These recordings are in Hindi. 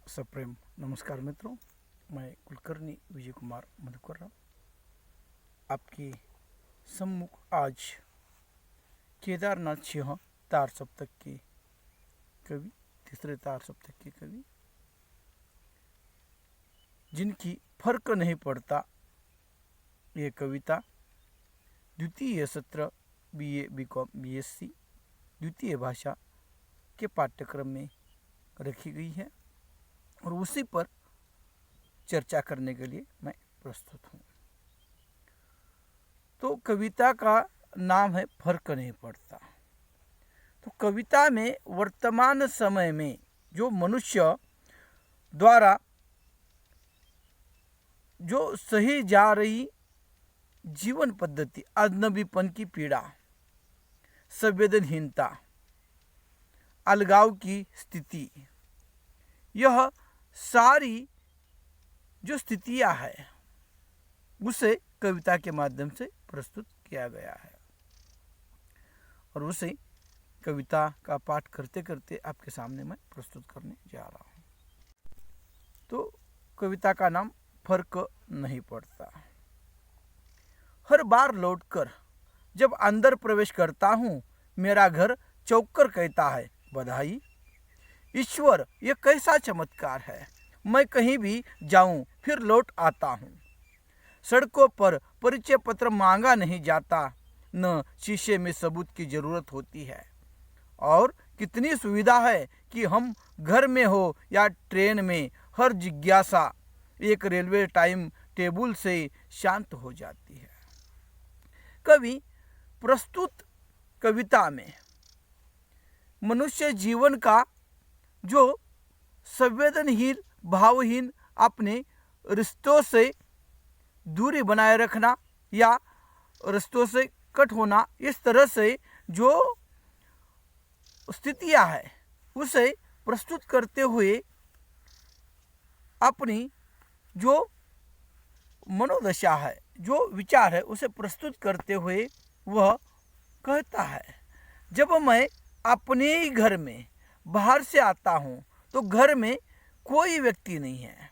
सप्रेम नमस्कार मित्रों, मैं कुलकर्णी विजय कुमार मधुकर आपके सम्मुख आज केदारनाथ सिंह तार सप्तक के कवि, तीसरे तार सप्तक के कवि, जिनकी फर्क नहीं पड़ता ये कविता द्वितीय सत्र BA BCom BSc द्वितीय भाषा के पाठ्यक्रम में रखी गई है और उसी पर चर्चा करने के लिए मैं प्रस्तुत हूँ। तो कविता का नाम है फर्क नहीं पड़ता। तो कविता में वर्तमान समय में जो मनुष्य द्वारा जो सही जा रही जीवन पद्धति, अजनबीपन की पीड़ा, संवेदनहीनता, अलगाव की स्थिति, यह सारी जो स्थितियां है उसे कविता के माध्यम से प्रस्तुत किया गया है और उसे कविता का पाठ करते करते आपके सामने मैं प्रस्तुत करने जा रहा हूँ। तो कविता का नाम फर्क नहीं पड़ता। हर बार लौटकर जब अंदर प्रवेश करता हूँ, मेरा घर चौंक कहता है बधाई। ईश्वर, ये कैसा चमत्कार है, मैं कहीं भी जाऊं फिर लौट आता हूँ। सड़कों पर परिचय पत्र मांगा नहीं जाता, न शीशे में सबूत की जरूरत होती है। और कितनी सुविधा है कि हम घर में हो या ट्रेन में, हर जिज्ञासा एक रेलवे टाइम टेबल से शांत हो जाती है। कवि प्रस्तुत कविता में मनुष्य जीवन का जो संवेदनहीन, भावहीन, अपने रिश्तों से दूरी बनाए रखना या रिश्तों से कट होना, इस तरह से जो स्थितियां है उसे प्रस्तुत करते हुए अपनी जो मनोदशा है, जो विचार है, उसे प्रस्तुत करते हुए वह कहता है, जब मैं अपने ही घर में बाहर से आता हूँ तो घर में कोई व्यक्ति नहीं है,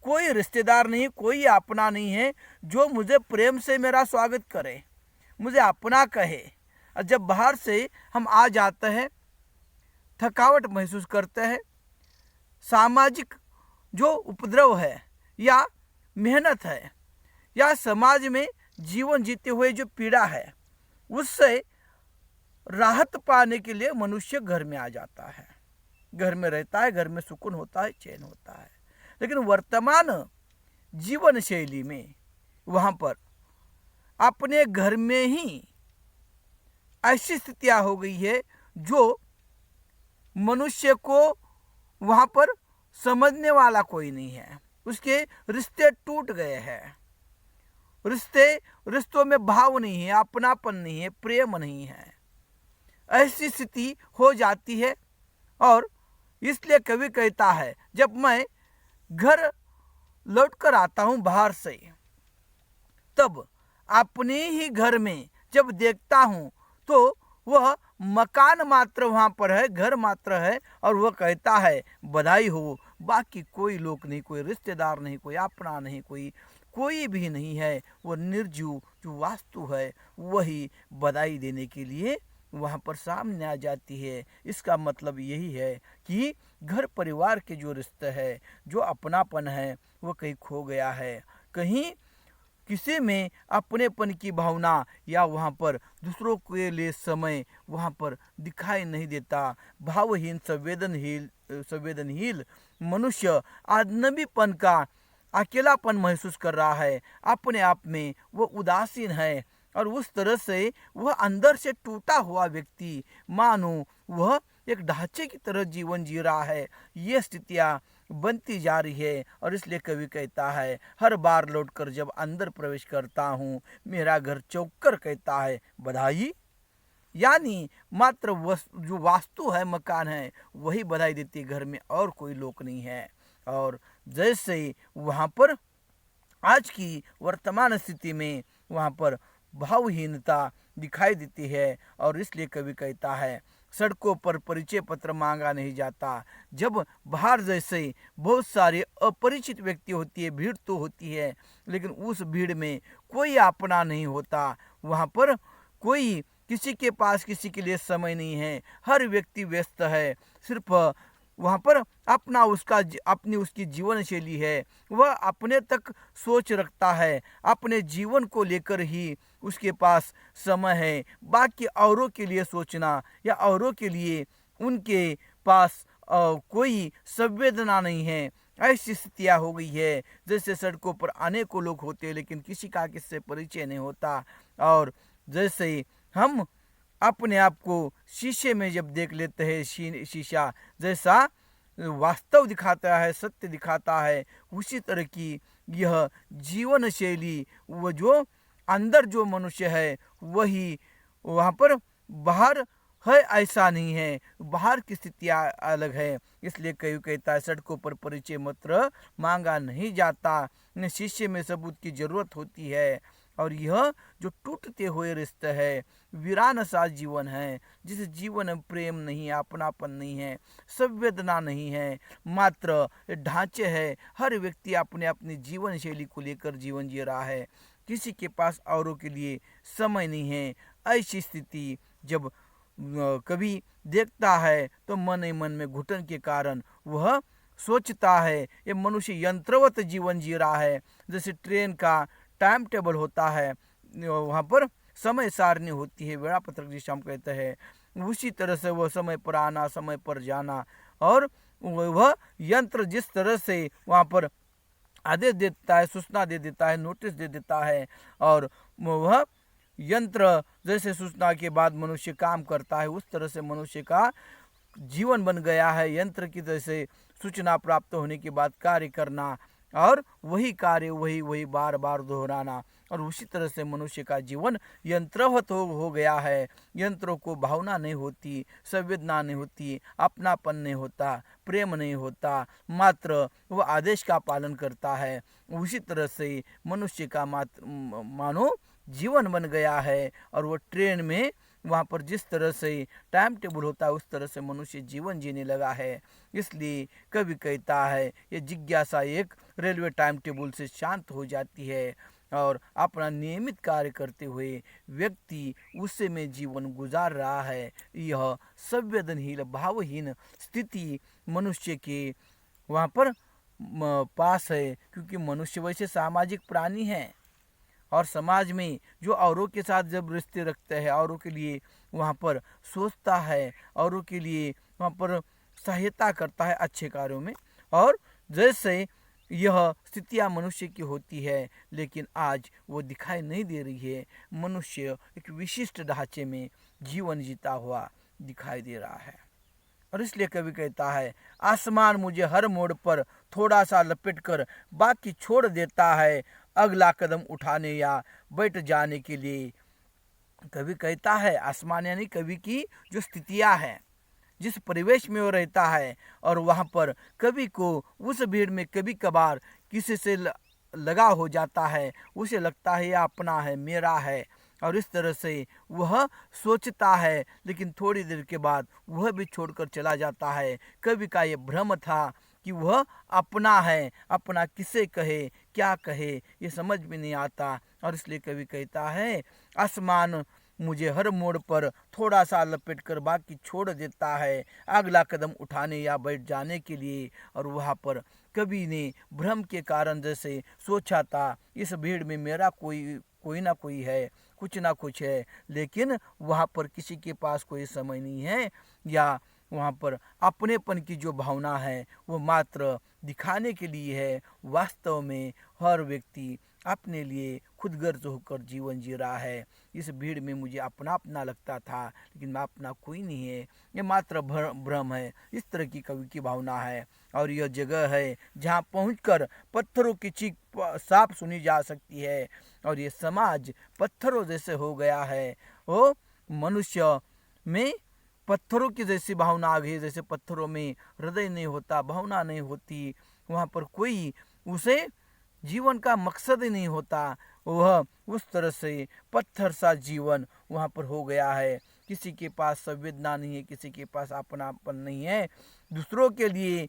कोई रिश्तेदार नहीं, कोई अपना नहीं है जो मुझे प्रेम से मेरा स्वागत करे, मुझे अपना कहे। और जब बाहर से हम आ जाते हैं, थकावट महसूस करते हैं, सामाजिक जो उपद्रव है या मेहनत है या समाज में जीवन जीते हुए जो पीड़ा है, उससे राहत पाने के लिए मनुष्य घर में आ जाता है, घर में रहता है, घर में सुकून होता है, चैन होता है। लेकिन वर्तमान जीवन शैली में वहाँ पर अपने घर में ही ऐसी स्थितियाँ हो गई है जो मनुष्य को वहाँ पर समझने वाला कोई नहीं है, उसके रिश्ते टूट गए हैं, रिश्तों में भाव नहीं है, अपनापन नहीं है, प्रेम नहीं है, ऐसी स्थिति हो जाती है। और इसलिए कवि कहता है, जब मैं घर लौटकर आता हूँ बाहर से, तब अपने ही घर में जब देखता हूँ तो वह मकान मात्र वहाँ पर है, घर मात्र है, और वह कहता है बधाई हो, बाकी कोई लोग नहीं, कोई रिश्तेदार नहीं, कोई अपना नहीं, कोई भी नहीं है। वो निर्जीव जो वास्तु है वही बधाई देने के लिए वहाँ पर सामने आ जाती है। इसका मतलब यही है कि घर परिवार के जो रिश्ते है, जो अपनापन है, वो कहीं खो गया है, कहीं किसी में अपनेपन की भावना या वहाँ पर दूसरों के लिए समय वहाँ पर दिखाई नहीं देता। भावहीन, संवेदनहीन मनुष्य अजनबीपन का अकेलापन महसूस कर रहा है, अपने आप में वो उदासीन है और उस तरह से वह अंदर से टूटा हुआ व्यक्ति मानो वह एक ढांचे की तरह जीवन जी रहा है। ये स्थितियाँ बनती जा रही है और इसलिए कवि कहता है, हर बार लौटकर जब अंदर प्रवेश करता हूँ, मेरा घर चौंक कहता है बधाई। यानी मात्र जो वास्तु है, मकान है, वही बधाई देती है, घर में और कोई लोग नहीं है। और जैसे वहाँ पर आज की वर्तमान स्थिति में वहाँ पर भावहीनता दिखाई देती है और इसलिए कवि कहता है सड़कों पर परिचय पत्र मांगा नहीं जाता। जब बाहर जैसे बहुत सारे अपरिचित व्यक्ति होती है, भीड़ तो होती है, लेकिन उस भीड़ में कोई अपना नहीं होता। वहाँ पर कोई किसी के पास किसी के लिए समय नहीं है, हर व्यक्ति व्यस्त है। सिर्फ वहाँ पर अपना अपनी उसकी जीवन शैली है, वह अपने तक सोच रखता है, अपने जीवन को लेकर ही उसके पास समय है। बाकी औरों के लिए सोचना या औरों के लिए उनके पास कोई संवेदना नहीं है। ऐसी स्थितियाँ हो गई है जैसे सड़कों पर अनेकों लोग होते हैं, लेकिन किसी का किससे परिचय नहीं होता। और जैसे हम अपने आप को शीशे में जब देख लेते हैं, शीशा जैसा वास्तव दिखाता है, सत्य दिखाता है, उसी तरह की यह जीवन शैली, वो जो अंदर जो मनुष्य है वही वहाँ पर बाहर है ऐसा नहीं है, बाहर की स्थितियाँ अलग है। इसलिए कई कहता है सड़कों पर परिचय पत्र मांगा नहीं जाता, न शीशे में सबूत की जरूरत होती है। और यह जो टूटते हुए रिश्ते है, वीरान सा जीवन है, जिस जीवन में प्रेम नहीं है, अपनापन नहीं है, संवेदना नहीं है, मात्र ढांचे है। हर व्यक्ति अपने अपनी जीवन शैली को लेकर जीवन जी रहा है, किसी के पास औरों के लिए समय नहीं है। ऐसी स्थिति जब कभी देखता है तो मन ही मन में घुटन के कारण वह सोचता है ये मनुष्य यंत्रवत जीवन जी रहा है। जैसे ट्रेन का टाइम टेबल होता है, वहाँ पर समय सारणी होती है, वेळापत्रक जिसे हम कहते हैं, उसी तरह से वह समय पर आना, समय पर जाना, और वह यंत्र जिस तरह से वहाँ पर आदेश देता है, सूचना दे देता है, नोटिस दे देता है, और वह यंत्र जैसे सूचना के बाद मनुष्य काम करता है, उस तरह से मनुष्य का जीवन बन गया है। यंत्र की जैसे सूचना प्राप्त होने के बाद कार्य करना, और वही कार्य वही वही बार बार दोहराना, और उसी तरह से मनुष्य का जीवन यंत्रवत हो गया है। यंत्रों को भावना नहीं होती, संवेदना नहीं होती, अपनापन नहीं होता, प्रेम नहीं होता, मात्र वह आदेश का पालन करता है। उसी तरह से मनुष्य का मानो जीवन बन गया है, और वो ट्रेन में वहाँ पर जिस तरह से टाइम टेबल होता है उस तरह से मनुष्य जीवन जीने लगा है। इसलिए कवि कहता है ये जिज्ञासा एक रेलवे टाइम टेबल से शांत हो जाती है, और अपना नियमित कार्य करते हुए व्यक्ति उससे में जीवन गुजार रहा है। यह संवेदनहीन भावहीन स्थिति मनुष्य के वहाँ पर पास है, क्योंकि मनुष्य वैसे सामाजिक प्राणी है, और समाज में जो औरों के साथ जब रिश्ते रखते हैं, औरों के लिए वहाँ पर सोचता है, औरों के लिए वहाँ पर सहायता करता है अच्छे कार्यों में। और जैसे यह स्थितियाँ मनुष्य की होती है, लेकिन आज वो दिखाई नहीं दे रही है। मनुष्य एक विशिष्ट ढांचे में जीवन जीता हुआ दिखाई दे रहा है। और इसलिए कवि कहता है आसमान मुझे हर मोड़ पर थोड़ा सा लपेट कर बाकी छोड़ देता है, अगला कदम उठाने या बैठ जाने के लिए। कवि कहता है आसमान यानी कवि की जो स्थितियाँ हैं, जिस परिवेश में वो रहता है, और वहाँ पर कवि को उस भीड़ में कभी कभार किसी से लगा हो जाता है, उसे लगता है यह अपना है, मेरा है, और इस तरह से वह सोचता है, लेकिन थोड़ी देर के बाद वह भी छोड़कर चला जाता है। कवि का ये भ्रम था कि वह अपना है, अपना किसे कहे, क्या कहे, ये समझ में नहीं आता। और इसलिए कवि कहता है आसमान मुझे हर मोड़ पर थोड़ा सा लपेट कर बाकी छोड़ देता है, अगला कदम उठाने या बैठ जाने के लिए। और वहाँ पर कवि ने भ्रम के कारण जैसे सोचा था इस भीड़ में मेरा कोई ना कोई है, कुछ ना कुछ है, लेकिन वहाँ पर किसी के पास कोई समय नहीं है, या वहाँ पर अपनेपन की जो भावना है वो मात्र दिखाने के लिए है। वास्तव में हर व्यक्ति अपने लिए खुदगर्ज होकर जीवन जी रहा है। इस भीड़ में मुझे अपना अपना लगता था, लेकिन मैं अपना कोई नहीं है, ये मात्र भ्रम है। इस तरह की कवि की भावना है। और यह जगह है जहाँ पहुंचकर पत्थरों की चीख साफ सुनी जा सकती है। और ये समाज पत्थरों जैसे हो गया है, वो मनुष्य में पत्थरों की जैसी भावना आ गई, जैसे पत्थरों में हृदय नहीं होता, भावना नहीं होती, वहाँ पर कोई उसे जीवन का मकसद ही नहीं होता। वह उस तरह से पत्थर सा जीवन वहाँ पर हो गया है। किसी के पास संवेदना नहीं है, किसी के पास अपनापन नहीं है। दूसरों के लिए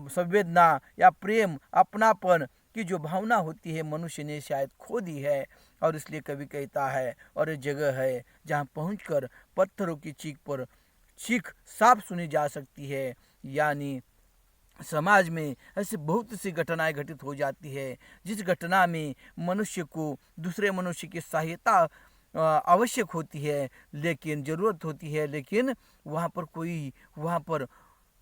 संवेदना या प्रेम, अपनापन की जो भावना होती है मनुष्य ने शायद खो दी है। और इसलिए कवि कहता है, और एक जगह है जहाँ पहुंचकर पत्थरों की चीख साफ सुनी जा सकती है। यानी समाज में ऐसी बहुत सी घटनाएं घटित हो जाती है जिस घटना में मनुष्य को दूसरे मनुष्य की सहायता आवश्यक होती है, लेकिन ज़रूरत होती है, लेकिन वहाँ पर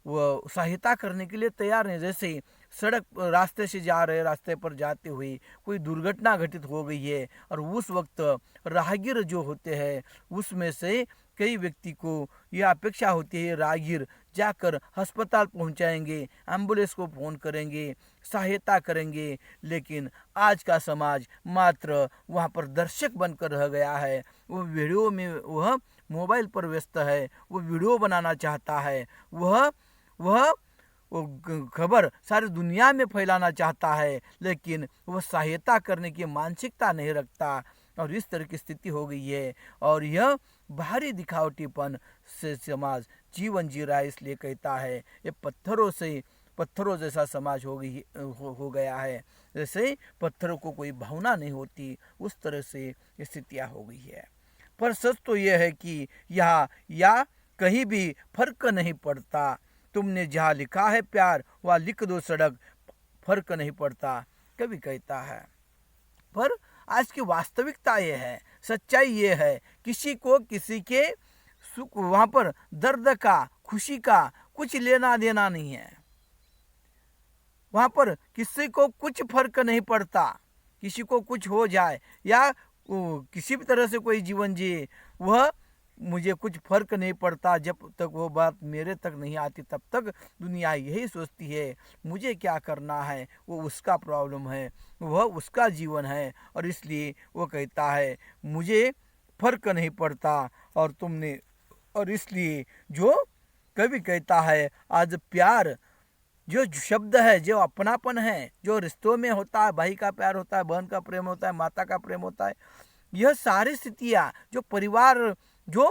वो सहायता करने के लिए तैयार नहीं। जैसे सड़क रास्ते से जा रहे, रास्ते पर जाते हुए कोई दुर्घटना घटित हो गई है और उस वक्त राहगीर जो होते हैं उसमें से कई व्यक्ति को यह अपेक्षा होती है राहगीर जाकर अस्पताल पहुंचाएंगे, एम्बुलेंस को फ़ोन करेंगे, सहायता करेंगे। लेकिन आज का समाज मात्र वहाँ पर दर्शक बनकर रह गया है। वह मोबाइल पर व्यस्त है, वो वीडियो बनाना चाहता है, वह खबर सारी दुनिया में फैलाना चाहता है, लेकिन वह सहायता करने की मानसिकता नहीं रखता। और इस तरह की स्थिति हो गई है। और यह बाहरी दिखावटीपन से समाज जीवन जी रहा है। इसलिए कहता है ये पत्थरों जैसा समाज हो गया है। जैसे पत्थरों को कोई भावना नहीं होती, उस तरह से स्थितियाँ हो गई है। पर सच तो यह है कि यहाँ या कहीं भी फर्क नहीं पड़ता। तुमने जहाँ लिखा है प्यार वहाँ लिख दो सड़क, फर्क नहीं पड़ता, कभी कहता है। पर आज की वास्तविकता ये है, सच्चाई ये है, किसी को किसी के सुख, वहाँ पर दर्द का, खुशी का कुछ लेना देना नहीं है। वहाँ पर किसी को कुछ फर्क नहीं पड़ता। किसी को कुछ हो जाए या किसी भी तरह से कोई जीवन जिए, वह मुझे कुछ फर्क नहीं पड़ता। जब तक वो बात मेरे तक नहीं आती तब तक दुनिया यही सोचती है मुझे क्या करना है, वो उसका प्रॉब्लम है, वह उसका जीवन है। और इसलिए वो कहता है मुझे फर्क नहीं पड़ता। और इसलिए जो कवि कहता है आज प्यार जो शब्द है, जो अपनापन है, जो रिश्तों में होता है, भाई का प्यार होता है, बहन का प्रेम होता है, माता का प्रेम होता है, यह सारी स्थितियाँ जो परिवार जो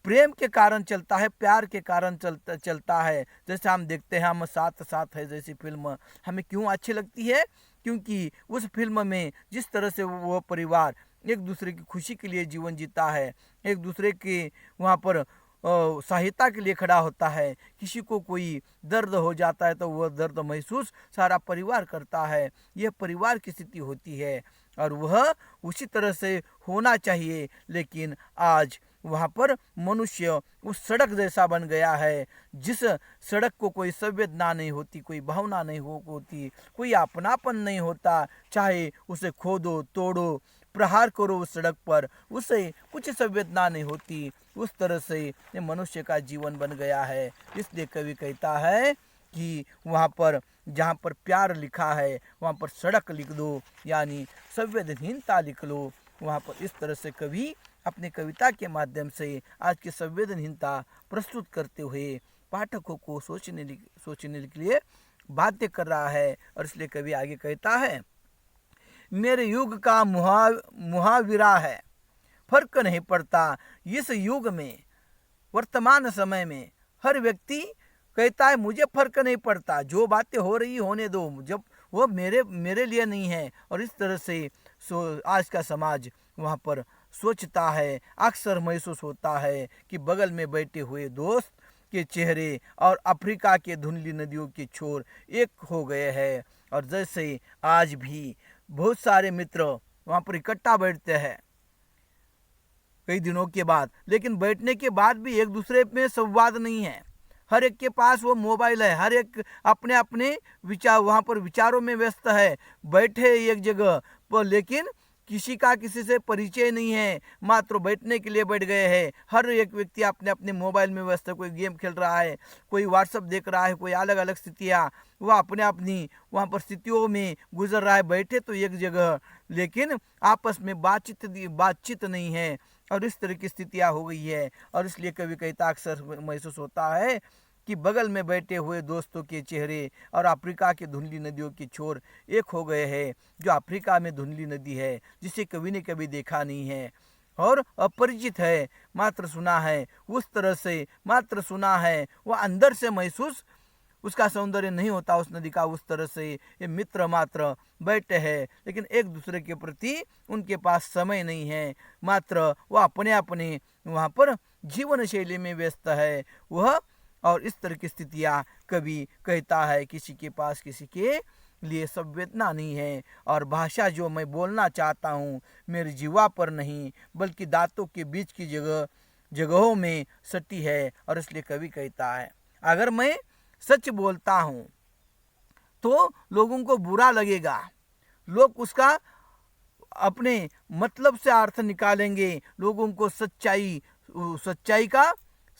प्रेम के कारण चलता है, प्यार के कारण चलता है। जैसे हम देखते हैं हम साथ साथ है जैसी फिल्म हमें क्यों अच्छी लगती है, क्योंकि उस फिल्म में जिस तरह से वो परिवार एक दूसरे की खुशी के लिए जीवन जीता है, एक दूसरे के वहाँ पर सहायता के लिए खड़ा होता है। किसी को कोई दर्द हो जाता है तो वह दर्द महसूस सारा परिवार करता है। यह परिवार की स्थिति होती है और वह उसी तरह से होना चाहिए। लेकिन आज वहाँ पर मनुष्य उस सड़क जैसा बन गया है जिस सड़क को कोई संवेदना नहीं होती, कोई भावना नहीं होती, कोई अपनापन नहीं होता। चाहे उसे खोदो, तोड़ो, प्रहार करो उस सड़क पर, उसे कुछ संवेदना नहीं होती। उस तरह से ये मनुष्य का जीवन बन गया है। इसलिए कवि कहता है कि वहाँ पर जहाँ पर प्यार लिखा है वहाँ पर सड़क लिख दो, यानी संवेदनहीनता लिख लो। वहाँ पर इस तरह से कवि अपनी कविता के माध्यम से आज की संवेदनहीनता प्रस्तुत करते हुए पाठकों को सोचने के लिए बाध्य कर रहा है। और इसलिए कवि आगे कहता है मेरे युग का मुहाविरा है, फर्क नहीं पड़ता। इस युग में, वर्तमान समय में हर व्यक्ति कहता है मुझे फर्क नहीं पड़ता, जो बातें हो रही होने दो, जब वो मेरे लिए नहीं है। और इस तरह से आज का समाज वहाँ पर सोचता है, अक्सर महसूस होता है कि बगल में बैठे हुए दोस्त के चेहरे और अफ्रीका के धुंधली नदियों के छोर एक हो गए हैं। और जैसे आज भी बहुत सारे मित्र वहाँ पर इकट्ठा बैठते हैं कई दिनों के बाद, लेकिन बैठने के बाद भी एक दूसरे में संवाद नहीं है। हर एक के पास वो मोबाइल है, हर एक अपने अपने विचार वहाँ पर विचारों में व्यस्त है, बैठे एक जगह पर, लेकिन किसी का किसी से परिचय नहीं है, मात्र बैठने के लिए बैठ गए हैं। हर एक व्यक्ति अपने अपने मोबाइल में व्यस्त है, कोई गेम खेल रहा है, कोई व्हाट्सएप देख रहा है, कोई अलग अलग स्थितियाँ वह अपने अपनी वहाँ पर स्थितियों में गुजर रहा है। बैठे तो एक जगह, लेकिन आपस में बातचीत नहीं है। और इस तरह की स्थितियाँ हो गई है। और इसलिए कभी कहता अक्सर महसूस होता है कि बगल में बैठे हुए दोस्तों के चेहरे और अफ्रीका के धुंधली नदियों के छोर एक हो गए हैं। जो अफ्रीका में धुंधली नदी है जिसे कभी ने कभी देखा नहीं है, और अपरिचित है, मात्र सुना है, उस तरह से मात्र सुना है, वह अंदर से महसूस उसका सौंदर्य नहीं होता उस नदी का। उस तरह से ये मित्र मात्र बैठे हैं, लेकिन एक दूसरे के प्रति उनके पास समय नहीं है, मात्र वह अपने अपने वहाँ पर जीवन शैली में व्यस्त है वह। और इस तरह की स्थितियाँ कभी कहता है किसी के पास किसी के लिए संवेदना नहीं है, और भाषा जो मैं बोलना चाहता हूँ मेरी जीवा पर नहीं बल्कि दांतों के बीच की जगहों में सटी है। और इसलिए कवि कहता है अगर मैं सच बोलता हूँ तो लोगों को बुरा लगेगा, लोग उसका अपने मतलब से अर्थ निकालेंगे, लोगों को सच्चाई का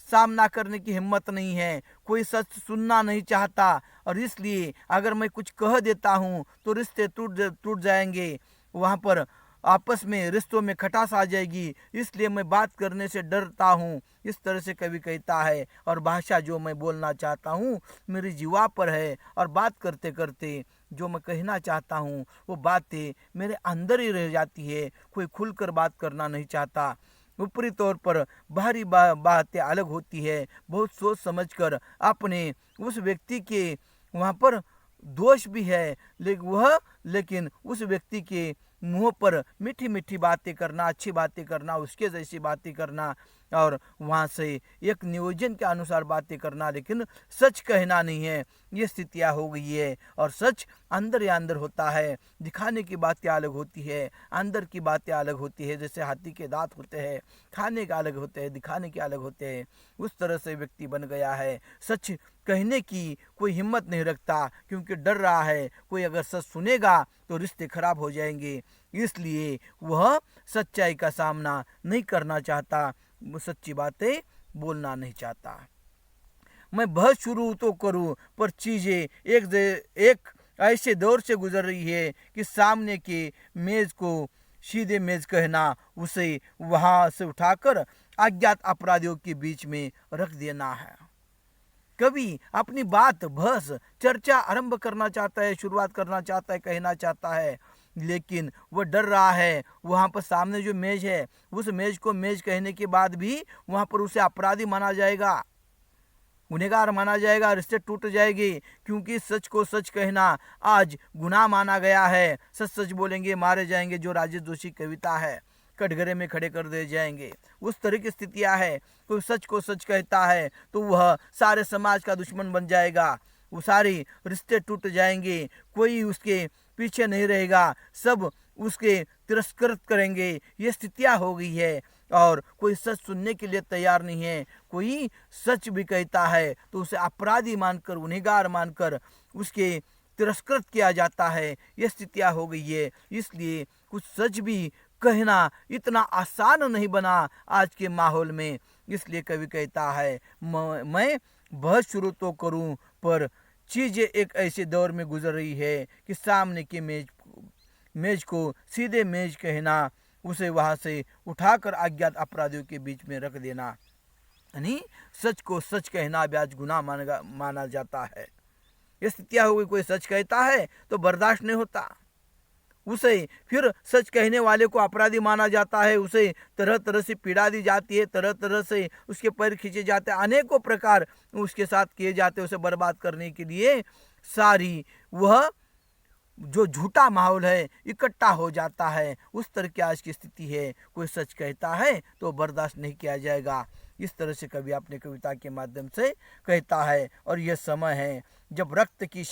सामना करने की हिम्मत नहीं है, कोई सच सुनना नहीं चाहता। और इसलिए अगर मैं कुछ कह देता हूँ तो रिश्ते टूट जाएंगे, वहाँ पर आपस में रिश्तों में खटास आ जाएगी, इसलिए मैं बात करने से डरता हूँ। इस तरह से कवि कहता है, और भाषा जो मैं बोलना चाहता हूँ मेरी जीवा पर है, और बात करते करते जो मैं कहना चाहता हूँ वो बातें मेरे अंदर ही रह जाती है, कोई खुलकर बात करना नहीं चाहता। ऊपरी तौर पर बाहरी बातें अलग होती है, बहुत सोच समझकर अपने उस व्यक्ति के वहाँ पर दोष भी है, लेकिन उस व्यक्ति के मुंह पर मीठी मीठी बातें करना, अच्छी बातें करना, उसके जैसी बातें करना, और वहाँ से एक नियोजन के अनुसार बातें करना, लेकिन सच कहना नहीं है। ये स्थितियाँ हो गई है। और सच अंदर या अंदर होता है, दिखाने की बातें अलग होती है, अंदर की बातें अलग होती है। जैसे हाथी के दांत होते हैं, खाने के अलग होते हैं, दिखाने के अलग होते हैं, उस तरह से व्यक्ति बन गया है। सच कहने की कोई हिम्मत नहीं रखता, क्योंकि डर रहा है कोई अगर सच सुनेगा तो रिश्ते खराब हो जाएंगे, इसलिए वह सच्चाई का सामना नहीं करना चाहता, सच्ची बातें बोलना नहीं चाहता। मैं बहस शुरू तो करूं, पर चीजें एक ऐसे दौर से गुजर रही है कि सामने के मेज को सीधे मेज कहना, उसे वहां से उठाकर अज्ञात अपराधियों के बीच में रख देना है। कभी अपनी बात बहस चर्चा आरंभ करना चाहता है, शुरुआत करना चाहता है, कहना चाहता है, लेकिन वह डर रहा है वहाँ पर सामने जो मेज है उस मेज को मेज कहने के बाद भी वहाँ पर उसे अपराधी माना जाएगा, गुनहगार माना जाएगा, रिश्ते टूट जाएंगे। क्योंकि सच को सच कहना आज गुनाह माना गया है। सच सच बोलेंगे मारे जाएंगे, जो राजेश जोशी कविता है, कटघरे में खड़े कर दिए जाएंगे, उस तरह की स्थितियां है। कोई सच को सच कहता है तो वह सारे समाज का दुश्मन बन जाएगा, वो सारे रिश्ते टूट जाएंगे, कोई उसके पीछे नहीं रहेगा, सब उसके तिरस्कृत करेंगे। ये स्थितियां हो गई है, और कोई सच सुनने के लिए तैयार नहीं है। कोई सच भी कहता है तो उसे अपराधी मानकर, गुनहगार मानकर उसके तिरस्कृत किया जाता है। ये स्थितियां हो गई है। इसलिए कुछ सच भी कहना इतना आसान नहीं बना आज के माहौल में। इसलिए कवि कहता है मैं बहस शुरू तो करूं, पर चीजें एक ऐसे दौर में गुजर रही है कि सामने के मेज को सीधे मेज कहना, उसे वहां से उठाकर अज्ञात अपराधियों के बीच में रख देना, यानी सच को सच कहना भी आज गुनाह माना जाता है। ये स्थितियां हो गई, कोई सच कहता है तो बर्दाश्त नहीं होता, उसे फिर सच कहने वाले को अपराधी माना जाता है, उसे तरह तरह से पीड़ा दी जाती है, तरह तरह से उसके पैर खींचे जाते हैं, अनेकों प्रकार उसके साथ किए जाते हैं उसे बर्बाद करने के लिए। सारी वह जो झूठा माहौल है इकट्ठा हो जाता है। उस तरह की आज की स्थिति है। कोई सच कहता है तो बर्दाश्त नहीं किया जाएगा। इस तरह से कवि अपने कविता के माध्यम से कहता है। और यह समय है जब रक्त की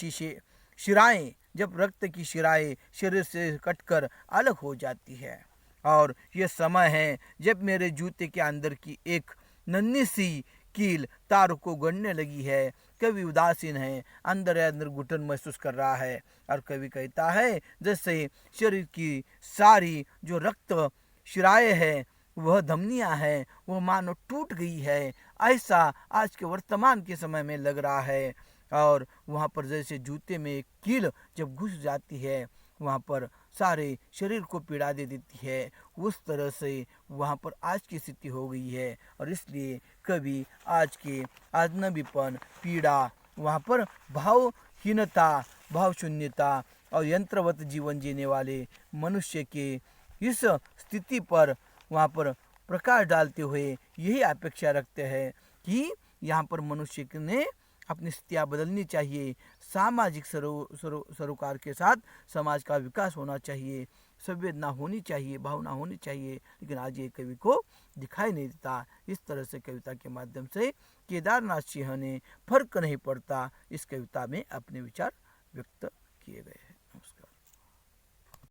शिराएं शरीर से कटकर अलग हो जाती है, और यह समय है जब मेरे जूते के अंदर की एक नन्ही सी कील तारों को गढ़ने लगी है। कवि उदासीन है, अंदर अंदर घुटन महसूस कर रहा है। और कवि कहता है जैसे शरीर की सारी जो रक्त शिराएं है, वह धमनियां है, वह मानो टूट गई है, ऐसा आज के वर्तमान के समय में लग रहा है। और वहाँ पर जैसे जूते में एक कील जब घुस जाती है, वहाँ पर सारे शरीर को पीड़ा दे देती है, उस तरह से वहाँ पर आज की स्थिति हो गई है। और इसलिए कभी आज के अजनबीपन, पीड़ा, वहाँ पर भावहीनता, भावशून्यता और यंत्रवत जीवन जीने वाले मनुष्य के इस स्थिति पर वहाँ पर प्रकाश डालते हुए यही अपेक्षा रखते हैं कि यहाँ पर मनुष्य ने अपनी स्थितियाँ बदलनी चाहिए, सामाजिक सरोकार के साथ समाज का विकास होना चाहिए, संवेदना होनी चाहिए, भावना होनी चाहिए। लेकिन आज ये कवि को दिखाई नहीं देता। इस तरह से कविता के माध्यम से केदारनाथ सिंह ने फर्क नहीं पड़ता इस कविता में अपने विचार व्यक्त किए गए।